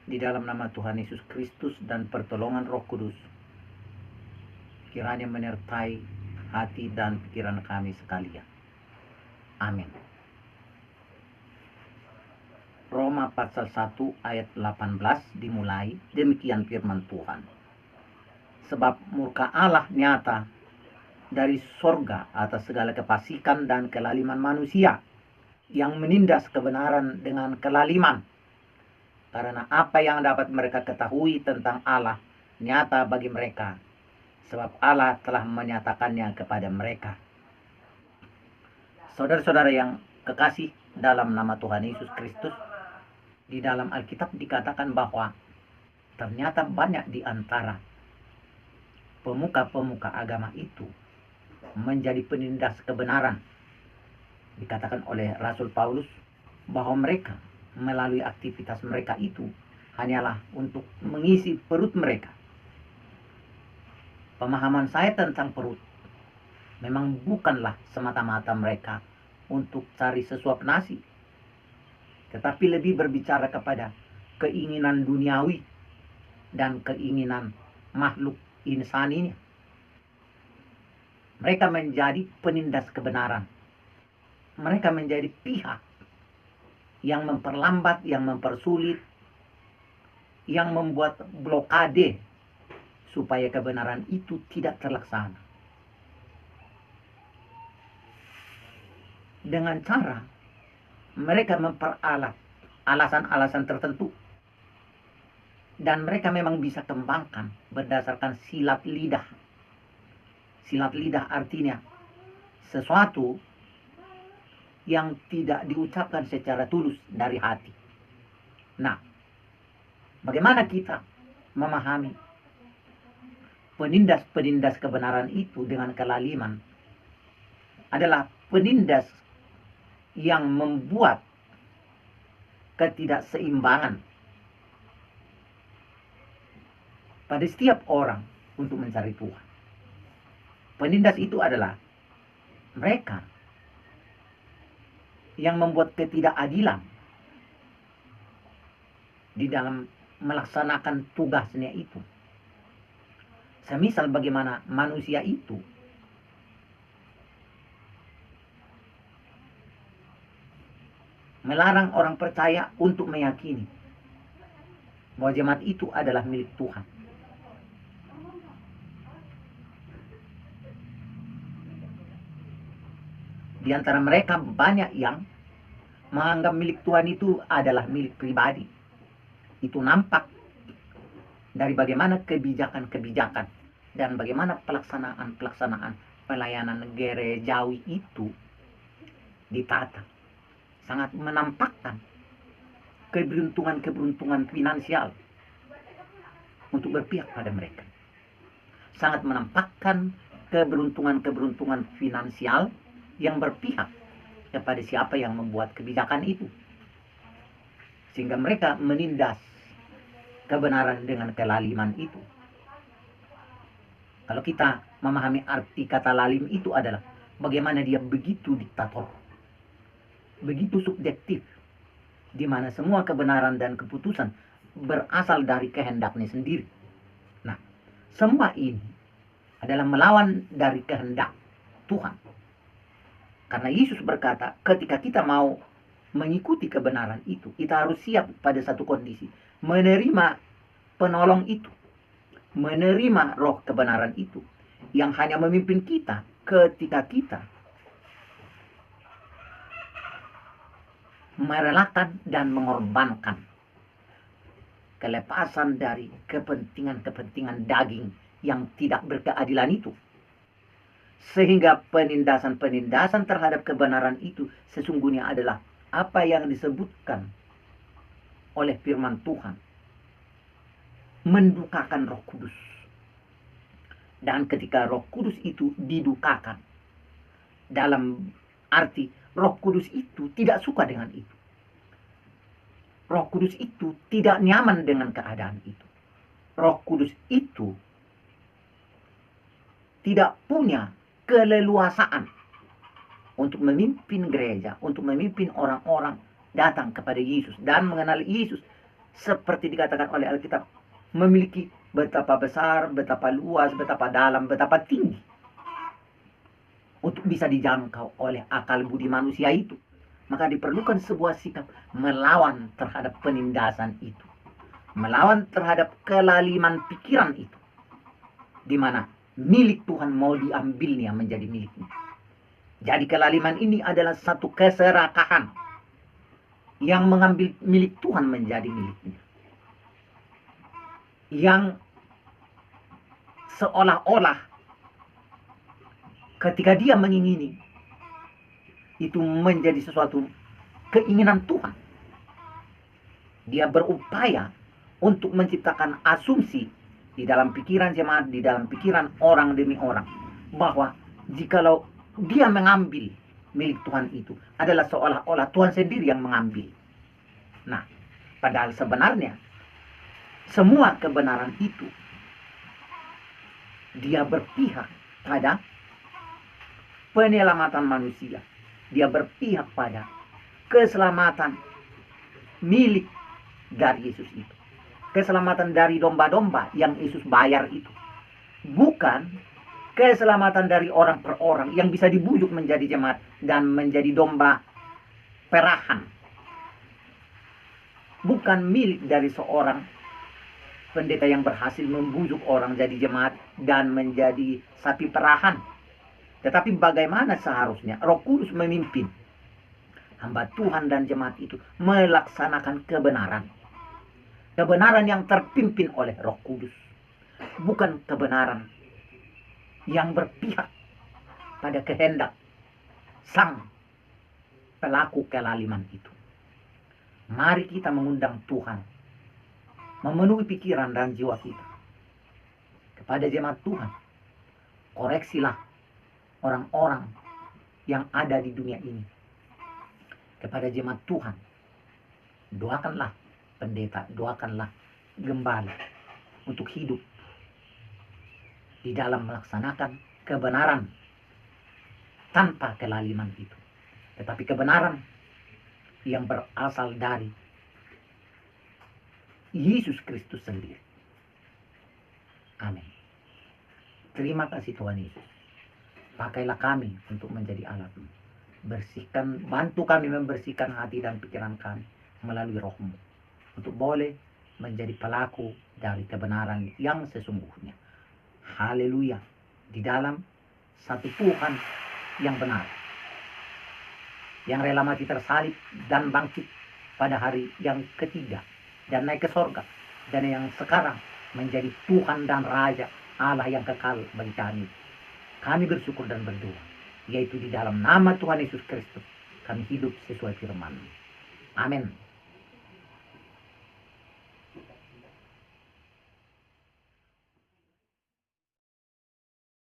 Di dalam nama Tuhan Yesus Kristus dan pertolongan Roh Kudus, kiranya menyertai hati dan pikiran kami sekalian. Amin. Roma pasal 1 ayat 18 dimulai, demikian firman Tuhan. Sebab murka Allah nyata dari sorga atas segala kefasikan dan kelaliman manusia yang menindas kebenaran dengan kelaliman. Karena apa yang dapat mereka ketahui tentang Allah nyata bagi mereka, sebab Allah telah menyatakannya kepada mereka. Saudara-saudara yang kekasih dalam nama Tuhan Yesus Kristus, di dalam Alkitab dikatakan bahwa ternyata banyak di antara pemuka-pemuka agama itu menjadi penindas kebenaran. Dikatakan oleh Rasul Paulus bahwa mereka melalui aktivitas mereka itu hanyalah untuk mengisi perut mereka. Pemahaman saya tentang perut memang bukanlah semata-mata mereka untuk cari sesuap nasi, tetapi lebih berbicara kepada keinginan duniawi dan keinginan makhluk insaninya. Mereka menjadi penindas kebenaran. Mereka menjadi pihak yang memperlambat, yang mempersulit, yang membuat blokade supaya kebenaran itu tidak terlaksana. Dengan cara mereka memperalat alasan-alasan tertentu, dan mereka memang bisa kembangkan berdasarkan silat lidah. Silat lidah artinya sesuatu yang tidak diucapkan secara tulus dari hati. Nah, bagaimana kita memahami penindas-penindas kebenaran itu dengan kelaliman? Adalah penindas yang membuat ketidakseimbangan pada setiap orang untuk mencari Tuhan. Penindas itu adalah mereka yang membuat ketidakadilan di dalam melaksanakan tugasnya itu. Semisal bagaimana manusia itu melarang orang percaya untuk meyakini bahwa jemaat itu adalah milik Tuhan. Di antara mereka banyak yang menganggap milik Tuhan itu adalah milik pribadi. Itu nampak dari bagaimana kebijakan-kebijakan dan bagaimana pelaksanaan pelayanan gerejawi itu ditata. Sangat menampakkan keberuntungan finansial untuk berpihak pada mereka. Sangat menampakkan keberuntungan finansial yang berpihak kepada siapa yang membuat kebijakan itu, sehingga mereka menindas kebenaran dengan kelaliman itu. Kalau kita memahami arti kata lalim itu adalah bagaimana dia begitu diktator, begitu subjektif, di mana semua kebenaran dan keputusan berasal dari kehendaknya sendiri. Nah, semua ini adalah melawan dari kehendak Tuhan. Karena Yesus berkata, ketika kita mau mengikuti kebenaran itu, kita harus siap pada satu kondisi, menerima penolong itu, menerima roh kebenaran itu, yang hanya memimpin kita ketika kita merelakan dan mengorbankan kelepasan dari kepentingan-kepentingan daging yang tidak berkeadilan itu. Sehingga penindasan-penindasan terhadap kebenaran itu sesungguhnya adalah apa yang disebutkan oleh firman Tuhan, mendukakan Roh Kudus. Dan ketika Roh Kudus itu didukakan, dalam arti Roh Kudus itu tidak suka dengan itu. Roh Kudus itu tidak nyaman dengan keadaan itu. Roh Kudus itu tidak punya keleluasaan untuk memimpin gereja, untuk memimpin orang-orang datang kepada Yesus dan mengenal Yesus seperti dikatakan oleh Alkitab, memiliki betapa besar, betapa luas, betapa dalam, betapa tinggi untuk bisa dijangkau oleh akal budi manusia itu. Maka diperlukan sebuah sikap melawan terhadap penindasan itu, melawan terhadap kelaliman pikiran itu, di mana milik Tuhan mau diambilnya menjadi miliknya. Jadi kelaliman ini adalah satu keserakahan yang mengambil milik Tuhan menjadi miliknya, yang seolah-olah ketika dia mengingini itu menjadi sesuatu keinginan Tuhan. Dia berupaya untuk menciptakan asumsi di dalam pikiran jemaat, di dalam pikiran orang demi orang, bahwa jikalau dia mengambil milik Tuhan itu adalah seolah-olah Tuhan sendiri yang mengambil. Nah, padahal sebenarnya semua kebenaran itu dia berpihak pada penyelamatan manusia. Dia berpihak pada keselamatan milik dari Yesus itu. Keselamatan dari domba-domba yang Yesus bayar itu. Bukan keselamatan dari orang per orang yang bisa dibujuk menjadi jemaat dan menjadi domba perahan. Bukan milik dari seorang pendeta yang berhasil membujuk orang jadi jemaat dan menjadi sapi perahan. Tetapi bagaimana seharusnya Roh Kudus memimpin hamba Tuhan dan jemaat itu melaksanakan kebenaran. Kebenaran yang terpimpin oleh Roh Kudus. Bukan kebenaran yang berpihak pada kehendak sang pelaku kelaliman itu. Mari kita mengundang Tuhan memenuhi pikiran dan jiwa kita. Kepada jemaat Tuhan, koreksilah orang-orang yang ada di dunia ini. Kepada jemaat Tuhan, doakanlah pendeta, doakanlah gembala untuk hidup di dalam melaksanakan kebenaran tanpa kelaliman itu. Tetapi kebenaran yang berasal dari Yesus Kristus sendiri. Amin. Terima kasih Tuhan Yesus. Pakailah kami untuk menjadi alat-Mu. Bersihkan, bantu kami membersihkan hati dan pikiran kami melalui Roh-Mu, untuk boleh menjadi pelaku dari kebenaran yang sesungguhnya. Haleluya. Di dalam satu Tuhan yang benar, yang rela mati tersalib dan bangkit pada hari yang ketiga dan naik ke sorga, dan yang sekarang menjadi Tuhan dan Raja Allah yang kekal bagi kami. Kami bersyukur dan berdoa, yaitu di dalam nama Tuhan Yesus Kristus kami hidup sesuai firman. Amin.